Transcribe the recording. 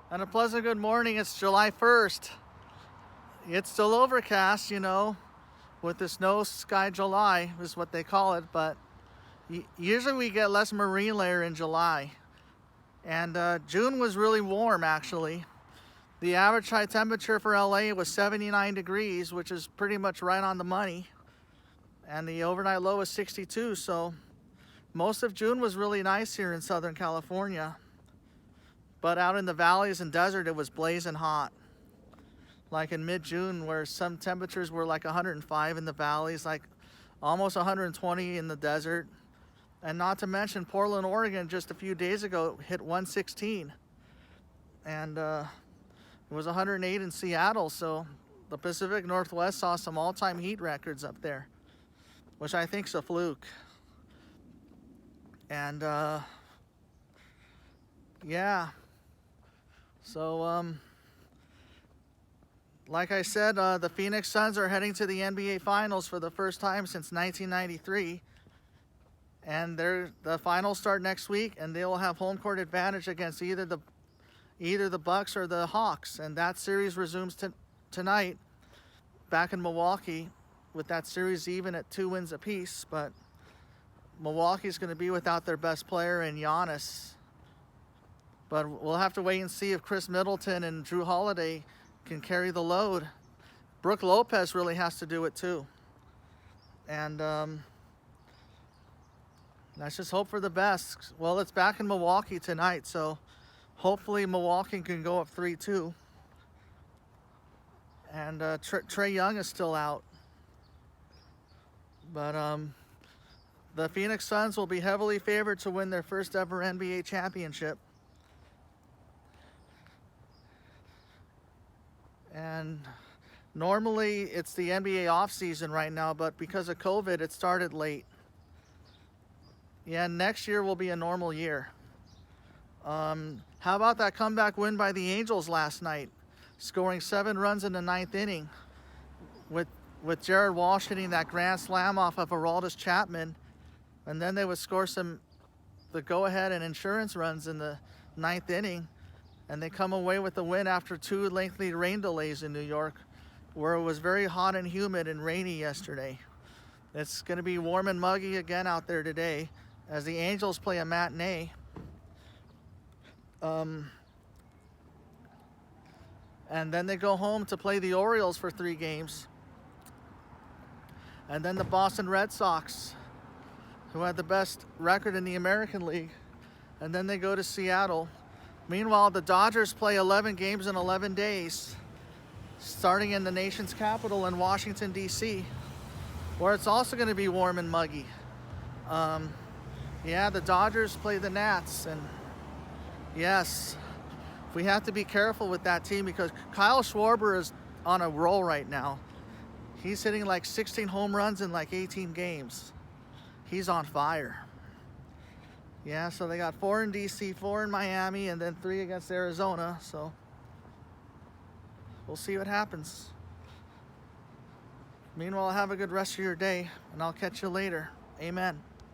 And a pleasant good morning. It's July 1st. It's still overcast, with the snow sky July is what they call it, but usually we get less marine layer in July. And June was really warm actually. The average high temperature for LA was 79 degrees, which is pretty much right on the money. And the overnight low was 62, so most of June was really nice here in Southern California. But out in the valleys and desert, it was blazing hot. Like in mid-June, where some temperatures were like 105 in the valleys, like almost 120 in the desert. And not to mention Portland, Oregon, just a few days ago hit 116. And it was 108 in Seattle, so the Pacific Northwest saw some all-time heat records up there, which I think is a fluke. And yeah. So, like I said, the Phoenix Suns are heading to the NBA Finals for the first time since 1993. And the finals start next week, and they will have home court advantage against either the Bucks or the Hawks. And that series resumes tonight back in Milwaukee, with that series even at 2 wins apiece. But Milwaukee's going to be without their best player in Giannis. But we'll have to wait and see if Chris Middleton and Drew Holiday can carry the load. Brooke Lopez really has to do it too. And let's just hope for the best. Well, it's back in Milwaukee tonight, so hopefully Milwaukee can go up 3-2. And Trae Young is still out. But the Phoenix Suns will be heavily favored to win their first ever NBA championship. And normally it's the NBA off season right now, but because of COVID, it started late. Yeah, next year will be a normal year. How about that comeback win by the Angels last night, scoring 7 runs in the 9th inning, with Jared Walsh hitting that grand slam off of Aroldis Chapman, and then they would score the go-ahead and insurance runs in the 9th inning. And they come away with the win after 2 lengthy rain delays in New York, where it was very hot and humid and rainy yesterday. It's going to be warm and muggy again out there today as the Angels play a matinee. And then they go home to play the Orioles for 3 games. And then the Boston Red Sox, who had the best record in the American League. And then they go to Seattle. Meanwhile, the Dodgers play 11 games in 11 days, starting in the nation's capital in Washington, D.C., where it's also going to be warm and muggy. Yeah, the Dodgers play the Nats, and yes, we have to be careful with that team because Kyle Schwarber is on a roll right now. He's hitting like 16 home runs in like 18 games. He's on fire. Yeah, so they got 4 in D.C., 4 in Miami, and then 3 against Arizona. So we'll see what happens. Meanwhile, have a good rest of your day, and I'll catch you later. Amen.